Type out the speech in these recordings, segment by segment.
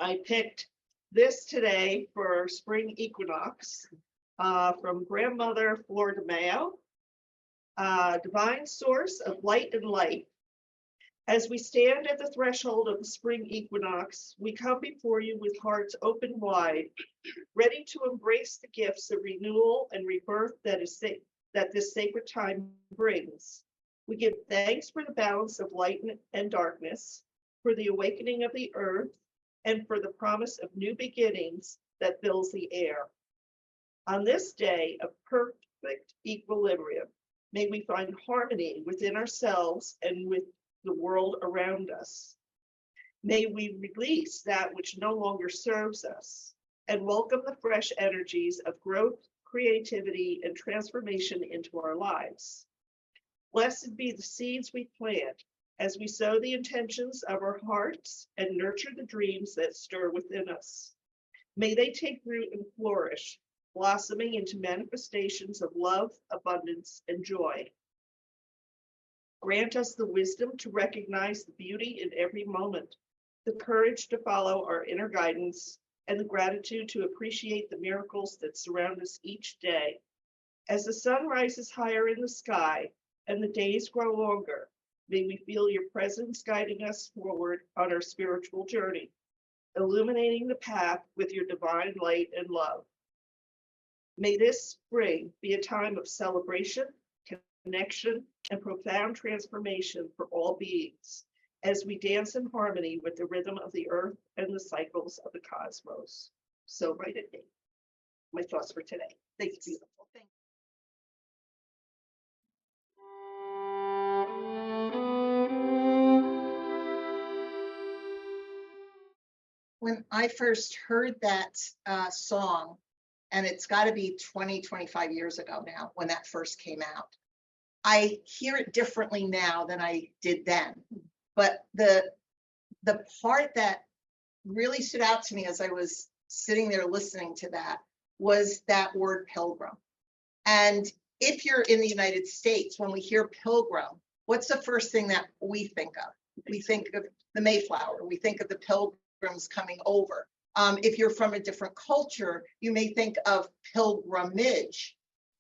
I picked this today for spring equinox from Grandmother Flor de Mayo, Divine Source of Light and Light. As we stand at the threshold of the spring equinox, we come before you with hearts open wide, ready to embrace the gifts of renewal and rebirth that this sacred time brings. We give thanks for the balance of light and darkness, for the awakening of the earth, and for the promise of new beginnings that fills the air. On this day of perfect equilibrium, may we find harmony within ourselves and with the world around us. May we release that which no longer serves us and welcome the fresh energies of growth, creativity, and transformation into our lives. Blessed be the seeds we plant as we sow the intentions of our hearts and nurture the dreams that stir within us. May they take root and flourish, blossoming into manifestations of love, abundance, and joy. Grant us the wisdom to recognize the beauty in every moment, the courage to follow our inner guidance, and the gratitude to appreciate the miracles that surround us each day. As the sun rises higher in the sky and the days grow longer, may we feel your presence guiding us forward on our spiritual journey, illuminating the path with your divine light and love. May this spring be a time of celebration, connection, and profound transformation for all beings as we dance in harmony with the rhythm of the earth and the cycles of the cosmos. So write it in. My thoughts for today. Thanks, beautiful. Thank you. When I first heard that song, and it's got to be 20, 25 years ago now when that first came out, I hear it differently now than I did then. But the part that really stood out to me as I was sitting there listening to that was that word pilgrim. And if you're in the United States, when we hear pilgrim, what's the first thing that we think of? We think of the Mayflower. We think of the pilgrims coming over. If you're from a different culture, you may think of pilgrimage.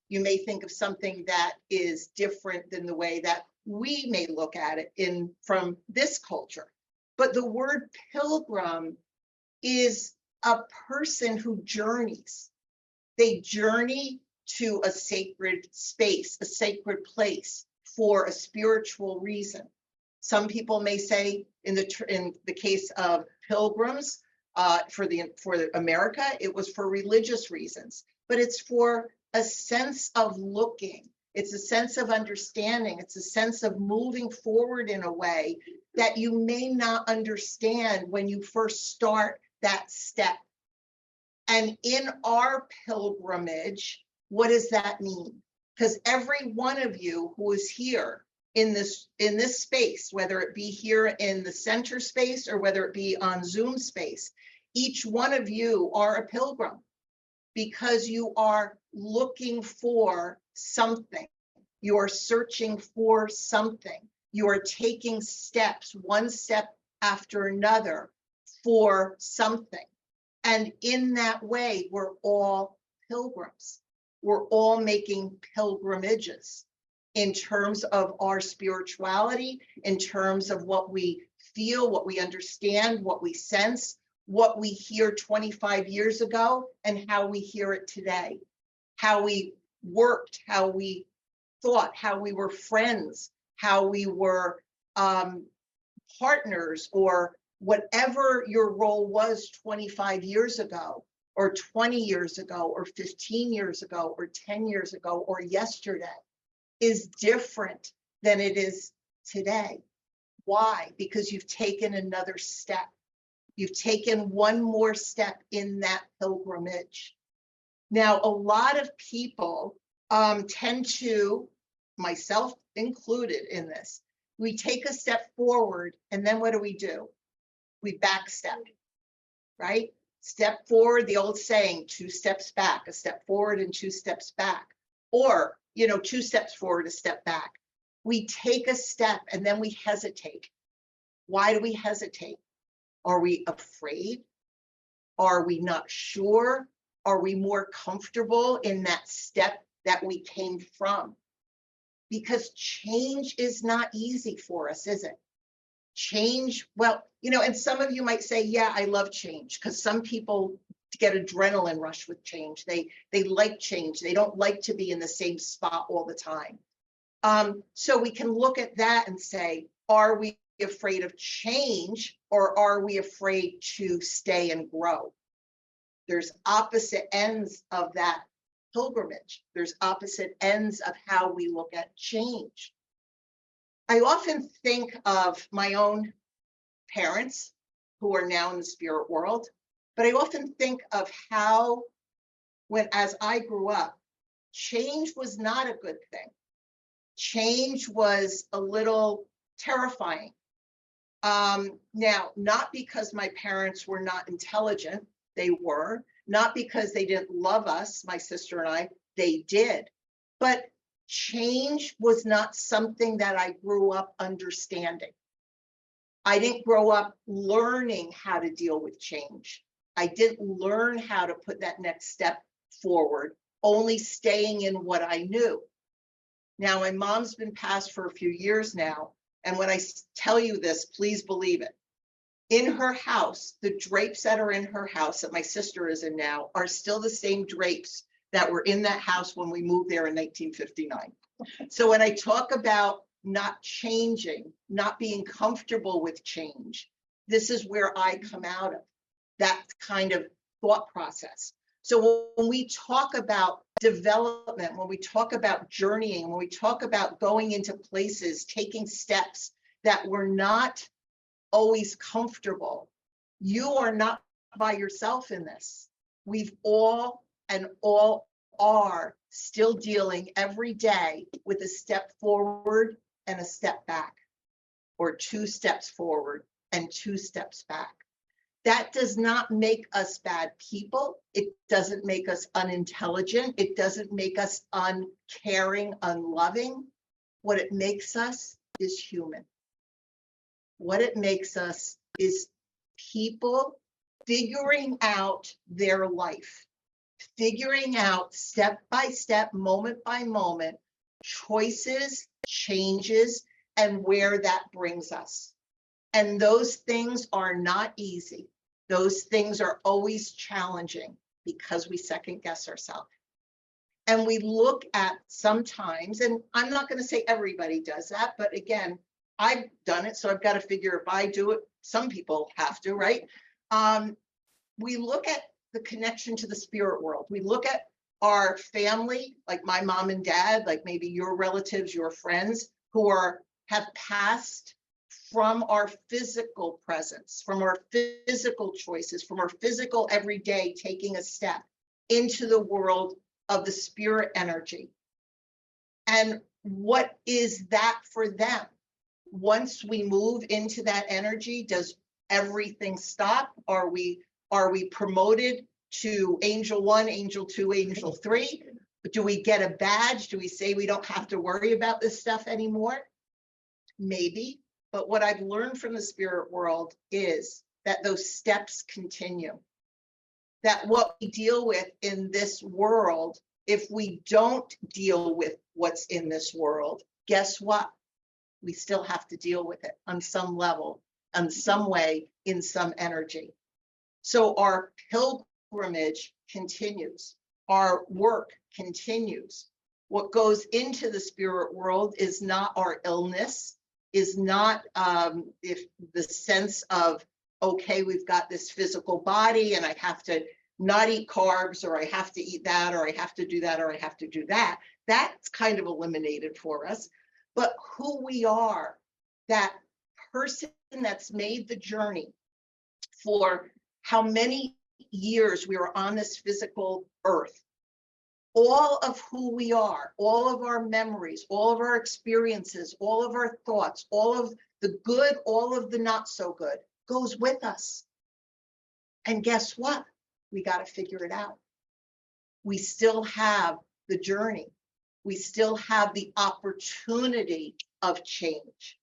You may think of something that is different than the way that we may look at it from this culture. But the word pilgrim is a person who journeys. They journey to a sacred space, a sacred place for a spiritual reason. Some people may say in the case of pilgrims, for America, it was for religious reasons, but it's for a sense of looking. It's a sense of understanding. It's a sense of moving forward in a way that you may not understand when you first start that step. And in our pilgrimage, what does that mean? Because every one of you who is here in this space, whether it be here in the center space or whether it be on Zoom space, each one of you are a pilgrim because you are looking for something. You are searching for something. You are taking steps, one step after another for something. And in that way, we're all pilgrims. We're all making pilgrimages in terms of our spirituality, in terms of what we feel, what we understand, what we sense, what we hear 25 years ago, and how we hear it today, how we worked, how we thought, how we were friends, how we were partners, or whatever your role was 25 years ago, or 20 years ago, or 15 years ago, or 10 years ago, or yesterday, is different than it is today. Why? Because you've taken another step. You've taken one more step in that pilgrimage. Now, a lot of people tend to, myself included in this, we take a step forward and then what do? We backstep, right? Step forward, the old saying, 2 steps back, a step forward and 2 steps back. Or, 2 steps forward, a step back. We take a step and then we hesitate. Why do we hesitate? Are we afraid? Are we not sure? Are we more comfortable in that step that we came from? Because change is not easy for us, is it? Change, well, and some of you might say, yeah, I love change, because some people get adrenaline rush with change. They like change. They don't like to be in the same spot all the time. So we can look at that and say, are we afraid of change, or are we afraid to stay and grow? There's opposite ends of that pilgrimage. There's opposite ends of how we look at change. I often think of my own parents who are now in the spirit world, but I often think of how, as I grew up, change was not a good thing. Change was a little terrifying. Now, not because my parents were not intelligent, they were, not because they didn't love us, my sister and I, they did, but change was not something that I grew up understanding. I didn't grow up learning how to deal with change. I didn't learn how to put that next step forward, only staying in what I knew. Now, my mom's been passed for a few years now, and when I tell you this, please believe it. In her house, the drapes that are in her house that my sister is in now are still the same drapes that were in that house when we moved there in 1959. So when I talk about not changing, not being comfortable with change, this is where I come out of, that kind of thought process. So when we talk about development, when we talk about journeying, when we talk about going into places, taking steps that we're not always comfortable, you are not by yourself in this. We've all are still dealing every day with a step forward and a step back, or 2 steps forward and 2 steps back. That does not make us bad people. It doesn't make us unintelligent. It doesn't make us uncaring, unloving. What it makes us is human. What it makes us is people figuring out their life, figuring out step by step, moment by moment, choices, changes, and where that brings us. And those things are not easy. Those things are always challenging because we second guess ourselves. And we look at sometimes, and I'm not going to say everybody does that, but again, I've done it, so I've got to figure if I do it, some people have to, right? We look at the connection to the spirit world. We look at our family, like my mom and dad, like maybe your relatives, your friends who have passed from our physical presence, from our physical choices, from our physical everyday taking a step into the world of the spirit energy. And what is that for them? Once we move into that energy, does everything stop? Are we promoted to angel 1, angel 2, angel 3? Do we get a badge? Do we say we don't have to worry about this stuff anymore? Maybe. But what I've learned from the spirit world is that those steps continue. That what we deal with in this world, if we don't deal with what's in this world, guess what? We still have to deal with it on some level, in some way, in some energy. So our pilgrimage continues. Our work continues. What goes into the spirit world is not our illness, is not if the sense of, okay, we've got this physical body and I have to not eat carbs, or I have to eat that, or I have to do that, or I have to do that. That's kind of eliminated for us. But who we are, that person that's made the journey for how many years we were on this physical earth, all of who we are, all of our memories, all of our experiences, all of our thoughts, all of the good, all of the not so good goes with us. And guess what? We got to figure it out. We still have the journey. We still have the opportunity of change.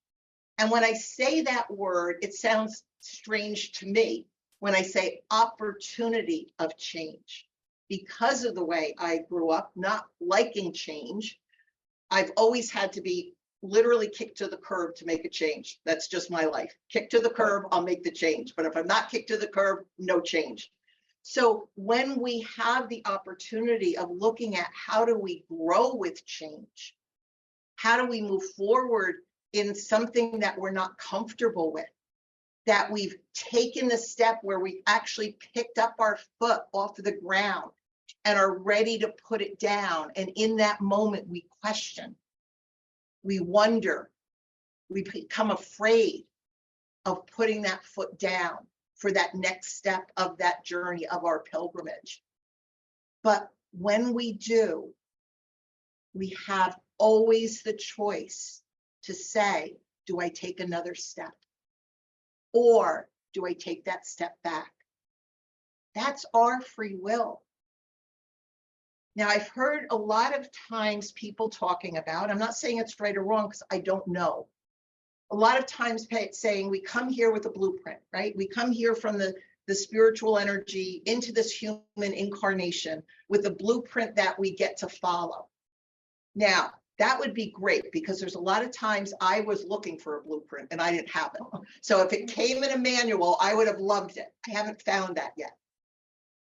And when I say that word, it sounds strange to me when I say opportunity of change, because of the way I grew up, not liking change, I've always had to be literally kicked to the curb to make a change. That's just my life. Kick to the curb, I'll make the change. But if I'm not kicked to the curb, no change. So when we have the opportunity of looking at how do we grow with change, how do we move forward in something that we're not comfortable with, that we've taken the step where we actually picked up our foot off of the ground and are ready to put it down. And in that moment, we question, we wonder, we become afraid of putting that foot down for that next step of that journey of our pilgrimage. But when we do, we have always the choice to say, do I take another step? Or do I take that step back? That's our free will. Now, I've heard a lot of times people talking about, I'm not saying it's right or wrong because I don't know. A lot of times saying we come here with a blueprint, right? We come here from the spiritual energy into this human incarnation with a blueprint that we get to follow. Now, that would be great because there's a lot of times I was looking for a blueprint and I didn't have it. So if it came in a manual, I would have loved it. I haven't found that yet.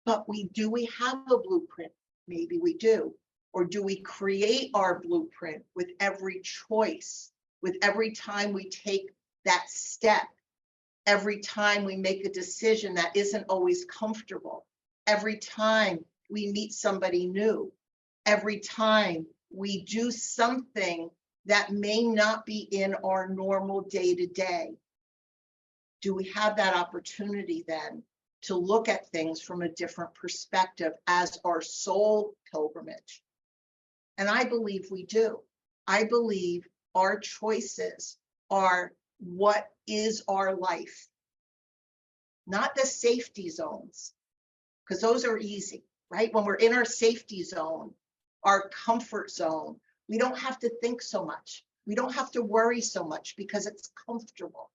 But do we have a blueprint? Maybe we do. Or do we create our blueprint with every choice, with every time we take that step, every time we make a decision that isn't always comfortable, every time we meet somebody new, every time we do something that may not be in our normal day-to-day? Do we have that opportunity then to look at things from a different perspective as our soul pilgrimage? And I believe we do. I believe our choices are what is our life, not the safety zones, because those are easy, right? When we're in our safety zone, our comfort zone, we don't have to think so much. We don't have to worry so much because it's comfortable.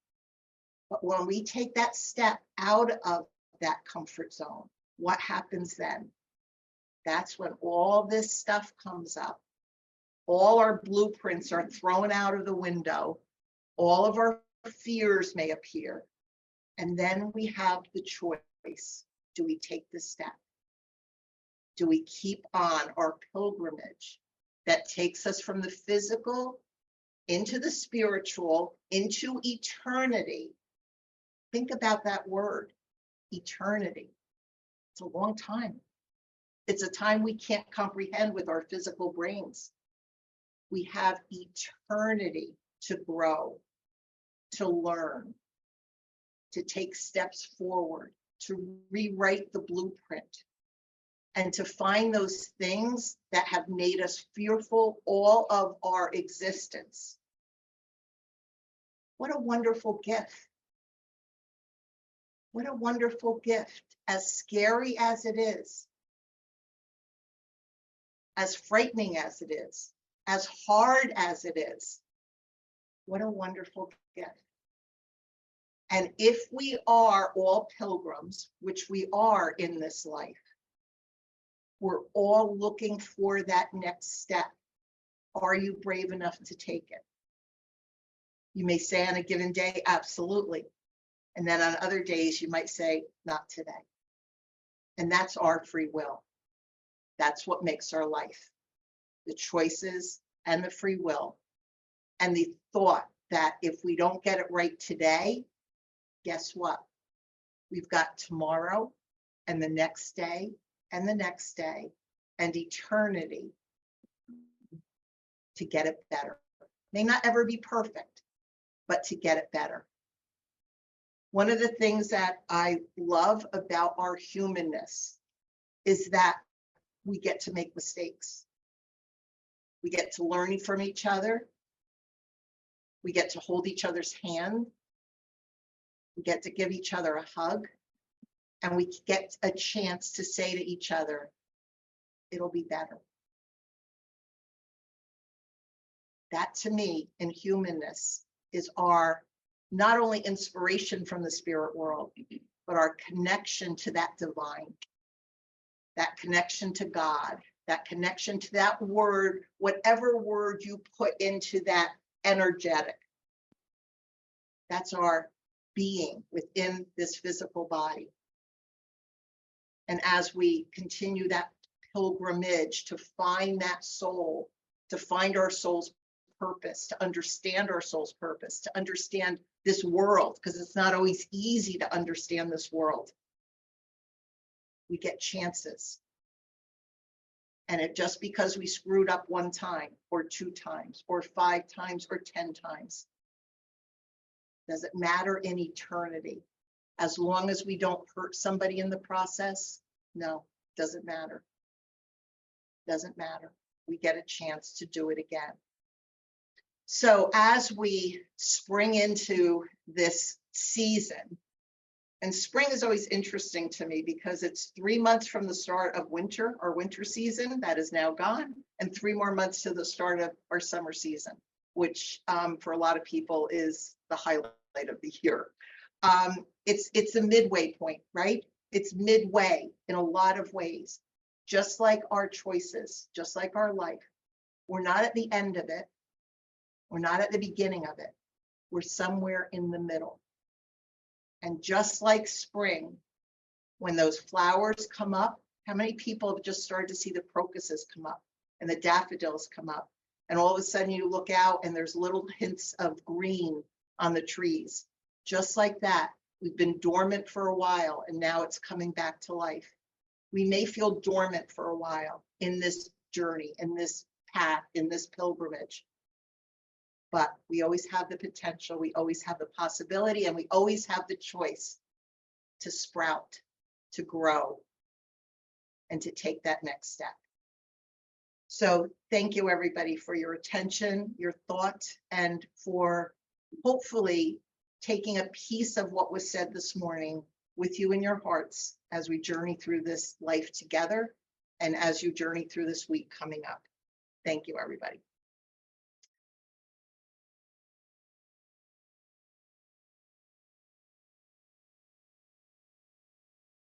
But when we take that step out of that comfort zone, what happens then? That's when all this stuff comes up. All our blueprints are thrown out of the window. All of our fears may appear. And then we have the choice. Do we take the step? Do we keep on our pilgrimage that takes us from the physical into the spiritual, into eternity? Think about that word, eternity. It's a long time. It's a time we can't comprehend with our physical brains. We have eternity to grow, to learn, to take steps forward, to rewrite the blueprint, and to find those things that have made us fearful all of our existence. What a wonderful gift. What a wonderful gift, as scary as it is, as frightening as it is, as hard as it is. What a wonderful gift. And if we are all pilgrims, which we are in this life, we're all looking for that next step. Are you brave enough to take it? You may say on a given day, absolutely. And then on other days, you might say, not today. And that's our free will. That's what makes our life. The choices and the free will. And the thought that if we don't get it right today, guess what? We've got tomorrow and the next day and the next day and eternity to get it better. May not ever be perfect, but to get it better. One of the things that I love about our humanness is that we get to make mistakes. We get to learn from each other. We get to hold each other's hand. We get to give each other a hug. And we get a chance to say to each other, it'll be better. That to me, in humanness, is our not only inspiration from the spirit world, but our connection to that divine, that connection to God, that connection to that word, whatever word you put into that energetic. That's our being within this physical body. And as we continue that pilgrimage to find that soul, to find our soul's purpose, to understand our soul's purpose, to understand this world, because it's not always easy to understand this world. We get chances. And it just because we screwed up one time or 2 times or 5 times or 10 times, does it matter in eternity? As long as we don't hurt somebody in the process, no, doesn't matter. Doesn't matter. We get a chance to do it again. So as we spring into this season, and spring is always interesting to me because it's 3 months from the start of winter, our winter season that is now gone, and 3 more months to the start of our summer season, which for a lot of people is the highlight of the year. It's a midway point, right? It's midway in a lot of ways, just like our choices, just like our life. We're not at the end of it. We're not at the beginning of it. We're somewhere in the middle. And just like spring, when those flowers come up, how many people have just started to see the crocuses come up and the daffodils come up? And all of a sudden you look out and there's little hints of green on the trees. Just like that, we've been dormant for a while and now it's coming back to life. We may feel dormant for a while in this journey, in this path, in this pilgrimage. But we always have the potential, we always have the possibility, and we always have the choice to sprout, to grow, and to take that next step. So thank you, everybody, for your attention, your thought, and for hopefully taking a piece of what was said this morning with you in your hearts as we journey through this life together and as you journey through this week coming up. Thank you, everybody.